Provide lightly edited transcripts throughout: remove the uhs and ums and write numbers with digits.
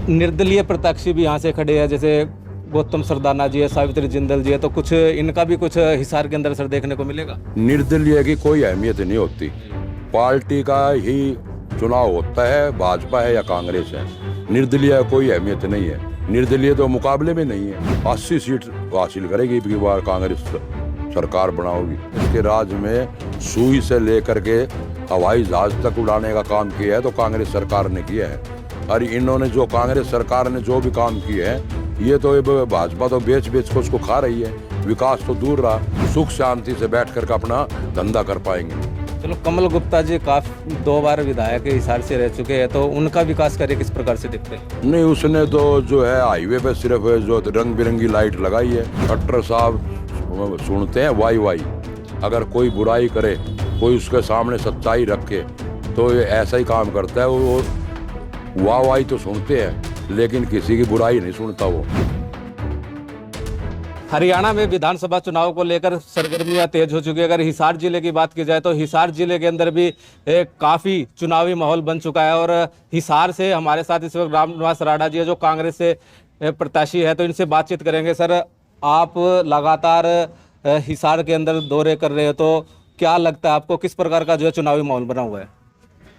निर्दलीय प्रत्याशी भी यहाँ से खड़े हैं, जैसे गौतम सरदाना जी है, सावित्री जिंदल जी है, तो कुछ इनका भी कुछ हिसार के अंदर सर देखने को मिलेगा। निर्दलीय की कोई अहमियत नहीं होती, पार्टी का ही चुनाव होता है, भाजपा है या कांग्रेस है। निर्दलीय कोई अहमियत नहीं है, निर्दलीय तो मुकाबले में नहीं है। 80 सीट हासिल करेगी इस बार कांग्रेस सरकार बनाओगी। इसके राज्य में सुई से लेकर के हवाई जहाज तक उड़ाने का काम किया है तो कांग्रेस सरकार ने किया है। और इन्होंने जो कांग्रेस सरकार ने जो भी काम किए हैं, ये तो भाजपा तो बेच बेच को उसको खा रही है। विकास तो दूर रहा, सुख शांति से बैठ कर अपना धंधा कर पाएंगे। चलो, कमल गुप्ता जी काफी 2 बार विधायक हिसार से रह चुके हैं, तो उनका विकास कार्य किस प्रकार से दिखते हैं? नहीं, उसने तो जो है हाईवे पे सिर्फ जो रंग बिरंगी लाइट लगाई है। खट्टर साहब सुनते हैं वाई वाई, अगर कोई बुराई करे, कोई उसके सामने सच्चाई रखे तो ये ऐसा ही काम करता है। वो वाह वाई तो सुनते हैं लेकिन किसी की बुराई नहीं सुनता वो। हरियाणा में विधानसभा चुनाव को लेकर सरगर्मियां तेज हो चुकी है। अगर हिसार जिले की बात की जाए तो हिसार जिले के अंदर भी काफी चुनावी माहौल बन चुका है। और हिसार से हमारे साथ इस वक्त रामनिवास राणा जी है, जो कांग्रेस से प्रत्याशी है, तो इनसे बातचीत करेंगे। सर, आप लगातार हिसार के अंदर दौरे कर रहे हो, तो क्या लगता है आपको किस प्रकार का जो है चुनावी माहौल बना हुआ है?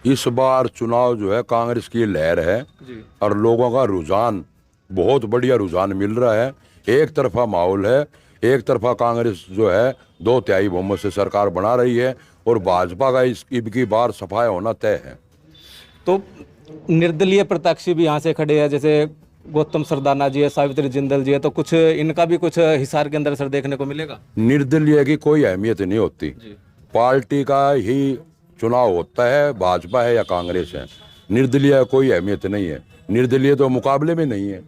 इस बार चुनाव जो है कांग्रेस की लहर है जी। और लोगों का रुझान, बहुत बढ़िया रुझान मिल रहा है। एक तरफा माहौल है, एक तरफा कांग्रेस जो है 2/3 बहुमत से सरकार बना रही है और भाजपा का इसकी बार सफाया होना तय है। तो निर्दलीय प्रत्याशी भी यहाँ से खड़े हैं, जैसे गौतम सरदाना जी है, सावित्री जिंदल जी है, तो कुछ इनका भी कुछ हिसार के अंदर सर देखने को मिलेगा। निर्दलीय की कोई अहमियत नहीं होती, पार्टी का ही चुनाव होता है, भाजपा है या कांग्रेस है। निर्दलीय कोई अहमियत नहीं है, निर्दलीय तो मुकाबले में नहीं है।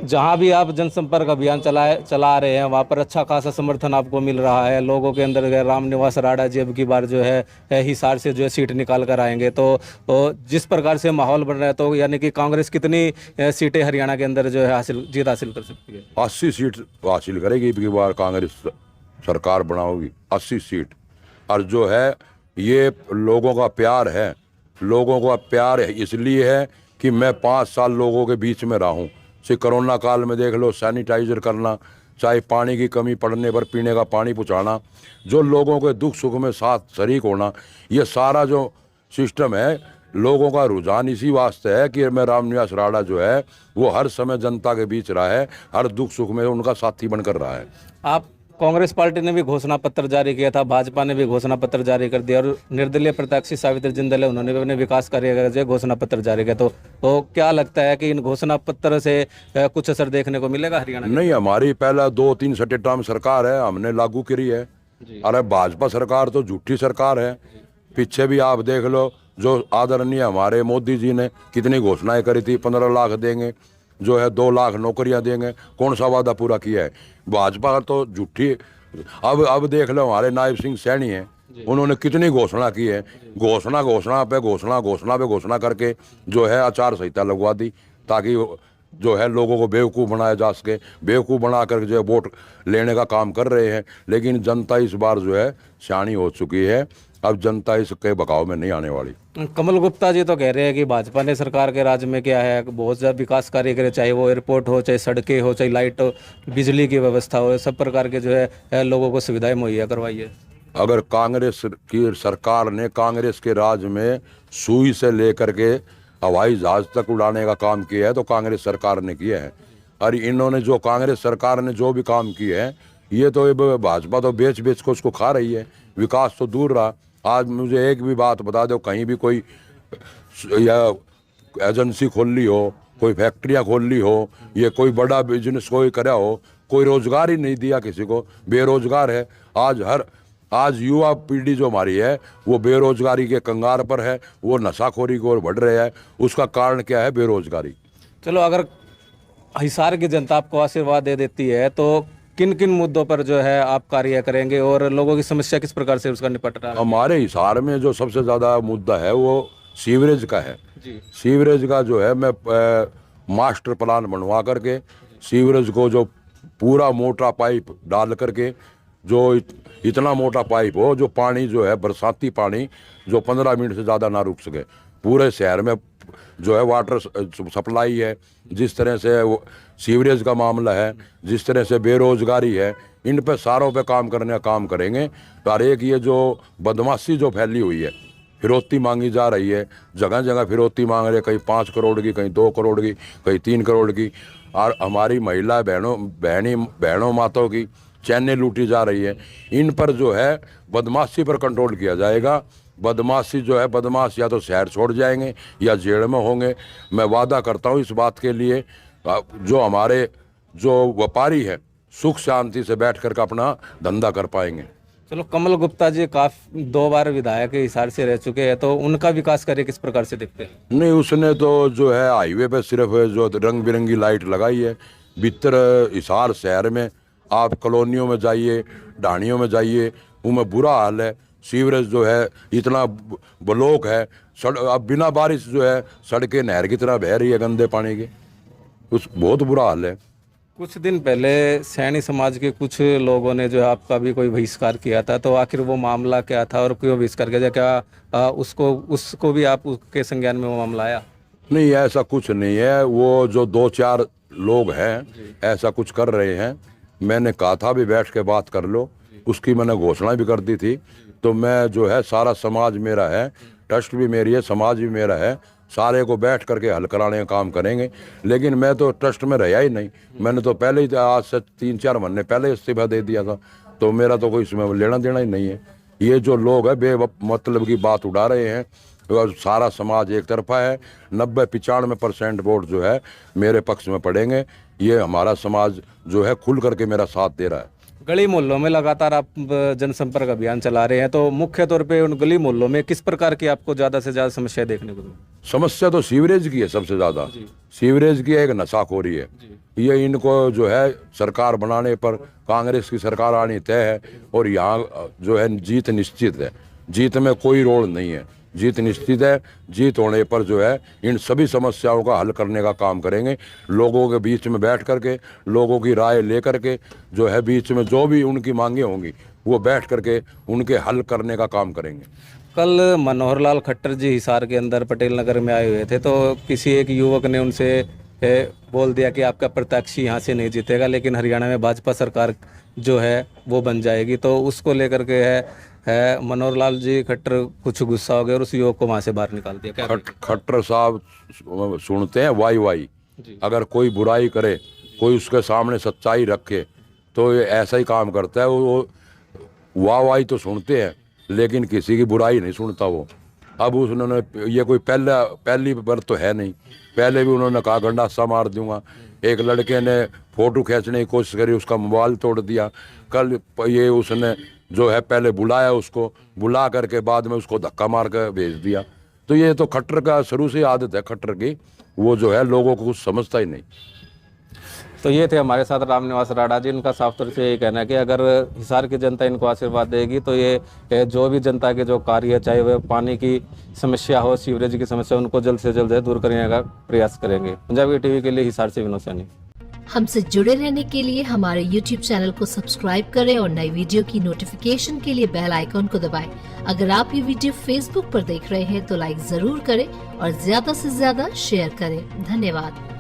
जहाँ भी आप जनसंपर्क अभियान चला रहे हैं, वहाँ पर अच्छा खासा समर्थन आपको मिल रहा है लोगों के अंदर। रामनिवास राणा जी अब की बार जो है हिसार से जो है सीट निकाल कर आएंगे, तो जिस प्रकार से माहौल बन रहा है, तो यानी कि कांग्रेस कितनी सीटें हरियाणा के अंदर जो है जीत हासिल कर सकती है? 80 सीट हासिल करेगी इस बार कांग्रेस सरकार बनाओगी, 80 सीट। और जो है ये लोगों का प्यार है, लोगों का प्यार इसलिए है कि मैं 5 साल लोगों के बीच में रहा हूँ। से कोरोना काल में देख लो, सैनिटाइजर करना, चाहे पानी की कमी पड़ने पर पीने का पानी पहुँचाना, जो लोगों के दुख सुख में साथ शरीक होना, ये सारा जो सिस्टम है, लोगों का रुझान इसी वास्ते है कि मैं रामनिवास राणा जो है वो हर समय जनता के बीच रहा है, हर दुख सुख में उनका साथी बनकर रहा है। आप कांग्रेस पार्टी ने भी घोषणा पत्र जारी किया था, भाजपा ने भी घोषणा पत्र जारी कर दिया, और निर्दलीय प्रत्याशी सावित्री जिंदल है, उन्होंने भी अपने विकास कार्य का घोषणा पत्र जारी किया। तो क्या लगता है कि इन घोषणा पत्र से कुछ असर देखने को मिलेगा हरियाणा? नहीं, हमारी पहला 2-3 सटे टर्म सरकार है, हमने लागू करी है। अरे भाजपा सरकार तो झूठी सरकार है। पीछे भी आप देख लो, जो आदरणीय हमारे मोदी जी ने कितनी घोषणाएं करी थी, 15 लाख देंगे, जो है 2 लाख नौकरियां देंगे, कौन सा वादा पूरा किया है? भाजपा तो झूठी। अब देख लो, हमारे नायब सिंह सैनी हैं, उन्होंने कितनी घोषणा की है। घोषणा पे घोषणा करके जो है आचार संहिता लगवा दी, ताकि जो है लोगों को बेवकूफ़ बनाया जा सके। बेवकूफ़ बना कर जो है वोट लेने का काम कर रहे हैं। लेकिन जनता इस बार जो है सियानी हो चुकी है, अब जनता इसके बकाव में नहीं आने वाली। कमल गुप्ता जी तो कह रहे हैं कि भाजपा ने सरकार के राज में क्या है, बहुत ज़्यादा विकास कार्य करे, चाहे वो एयरपोर्ट हो, चाहे सड़कें हो, चाहे लाइट हो, बिजली की व्यवस्था हो, सब प्रकार के जो है लोगों को सुविधाएं मुहैया करवाई है। अगर कांग्रेस की सरकार ने कांग्रेस के राज में सुई से लेकर के हवाई जहाज तक उड़ाने का काम किया है तो कांग्रेस सरकार ने किया है। और इन्होंने जो कांग्रेस सरकार ने जो भी काम किए हैं, ये तो भाजपा तो बेच बेच को उसको खा रही है। विकास तो दूर रहा। आज मुझे एक भी बात बता दो, कहीं भी कोई या एजेंसी खोल ली हो, कोई फैक्ट्रियाँ खोल ली हो, ये कोई बड़ा बिजनेस कोई करा हो, कोई रोजगार ही नहीं दिया किसी को, बेरोजगार है। आज युवा पीढ़ी जो हमारी है वो बेरोजगारी के कंगार पर है, वो नशाखोरी की ओर बढ़ रहे हैं। उसका कारण क्या है? बेरोजगारी। चलो, अगर हिसार की जनता आपको आशीर्वाद दे देती है, तो किन किन मुद्दों पर जो है आप कार्य करेंगे और लोगों की समस्या किस प्रकार से उसका निपट रहा है? हमारे हिसार में जो सबसे ज़्यादा मुद्दा है वो सीवरेज का है जी। सीवरेज का जो है, मैं मास्टर प्लान बनवा करके सीवरेज को जो पूरा मोटा पाइप डाल करके, जो इतना मोटा पाइप हो जो पानी जो है बरसाती पानी जो 15 मिनट से ज़्यादा ना रुक सके, पूरे शहर में जो है वाटर सप्लाई है, जिस तरह से सीवरेज का मामला है, जिस तरह से बेरोजगारी है, इन पे सारों पे काम करने का काम करेंगे। और एक ये जो बदमाशी जो फैली हुई है, फिरौती मांगी जा रही है, जगह जगह फिरौती मांग रहे, कहीं 5 करोड़ की, कहीं 2 करोड़ की, कहीं 3 करोड़ की, और हमारी महिला बहनों माताओं की चैनें लूटी जा रही है। इन पर जो है बदमाशी पर कंट्रोल किया जाएगा। बदमाशी जो है, बदमाश या तो शहर छोड़ जाएंगे या जेल में होंगे। मैं वादा करता हूँ इस बात के लिए, जो हमारे जो व्यापारी है सुख शांति से बैठ कर के अपना धंधा कर पाएंगे। चलो, कमल गुप्ता जी काफी 2 बार विधायक हिसार से रह चुके हैं, तो उनका विकास कार्य किस प्रकार से देखते हैं? नहीं, उसने तो जो है हाईवे पे सिर्फ जो रंग बिरंगी लाइट लगाई है। भीतर हिसार शहर में आप कॉलोनियों में जाइए, ढाणियों में जाइए, उनमें बुरा हाल है। सीवरेज जो है इतना ब्लॉक है, अब बिना बारिश जो है सड़कें नहर की तरह बह रही है गंदे पानी की, उस बहुत बुरा हाल है। कुछ दिन पहले सैनी समाज के कुछ लोगों ने जो है आपका भी कोई बहिष्कार किया था, तो आखिर वो मामला क्या था और क्यों बहिष्कार किया? क्या उसको भी आप उसके संज्ञान में वो मामला आया? नहीं, ऐसा कुछ नहीं है। वो जो 2-4 लोग हैं ऐसा कुछ कर रहे हैं। मैंने कहा था भी बैठ के बात कर लो, उसकी मैंने घोषणा भी कर दी थी। तो मैं जो है, सारा समाज मेरा है, ट्रस्ट भी मेरी है, समाज भी मेरा है, सारे को बैठ करके हल कराने का काम करेंगे। लेकिन मैं तो ट्रस्ट में रहा ही नहीं, मैंने तो पहले ही आज से 3-4 महीने पहले इस्तीफा दे दिया था। तो मेरा तो कोई इसमें लेना देना ही नहीं है। ये जो लोग है बेमतलब की बात उड़ा रहे हैं, और सारा समाज एक तरफा है। 90-95% वोट जो है मेरे पक्ष में पड़ेंगे। ये हमारा समाज जो है खुल करके मेरा साथ दे रहा है। गली मोहल्लों में लगातार आप जनसंपर्क अभियान चला रहे हैं, तो मुख्य तौर पे उन गली मोहल्लों में किस प्रकार की आपको ज़्यादा से ज़्यादा समस्या देखने को मिली? समस्या तो सीवरेज की है सबसे ज़्यादा। सीवरेज की एक नशाखोरी है। ये इनको जो है सरकार बनाने पर कांग्रेस की सरकार आनी तय है, और यहाँ जो है जीत निश्चित है। जीत में कोई रोल नहीं है, जीत निश्चित है। जीत होने पर जो है इन सभी समस्याओं का हल करने का काम करेंगे। लोगों के बीच में बैठ करके, लोगों की राय ले करके, जो है बीच में जो भी उनकी मांगे होंगी वो बैठ करके उनके हल करने का काम करेंगे। कल मनोहर लाल खट्टर जी हिसार के अंदर पटेल नगर में आए हुए थे, तो किसी एक युवक ने उनसे बोल दिया कि आपका प्रत्याशी यहाँ से नहीं जीतेगा, लेकिन हरियाणा में भाजपा सरकार जो है वो बन जाएगी। तो उसको लेकर के है मनोहर लाल जी खट्टर कुछ गुस्सा हो गया और उस युवक को वहाँ से बाहर निकाल दिया। क्या खट्टर साहब सुनते हैं वाई। अगर कोई बुराई करे, कोई उसके सामने सच्चाई रखे, तो ये ऐसा ही काम करता है। वो वाई तो सुनते हैं, लेकिन किसी की बुराई नहीं सुनता वो। अब उन्होंने ये कोई पहली बार तो है नहीं, पहले भी उन्होंने कहा गंडासा मार दूंगा। एक लड़के ने फोटो खींचने की कोशिश करी, उसका मोबाइल तोड़ दिया। कल ये उसने जो है पहले बुलाया, उसको बुला करके बाद में उसको धक्का मार कर भेज दिया। तो ये तो खट्टर का शुरू से आदत है खट्टर की, वो जो है लोगों को कुछ समझता ही नहीं। तो ये थे हमारे साथ रामनिवास राणा जी। उनका साफ तौर से ये कहना है कि अगर हिसार की जनता इनको आशीर्वाद देगी तो ये जो भी जनता के जो कार्य, चाहे वह पानी की समस्या हो, सीवरेज की समस्या, उनको जल्द से जल्द दूर करने का प्रयास करेंगे। पंजाबी टीवी के लिए हिसार से विनोद सैनी। हमसे जुड़े रहने के लिए हमारे YouTube चैनल को सब्सक्राइब करें और नई वीडियो की नोटिफिकेशन के लिए बेल आइकॉन को दबाएं। अगर आप ये वीडियो Facebook पर देख रहे हैं तो लाइक जरूर करें और ज्यादा से ज्यादा शेयर करें। धन्यवाद।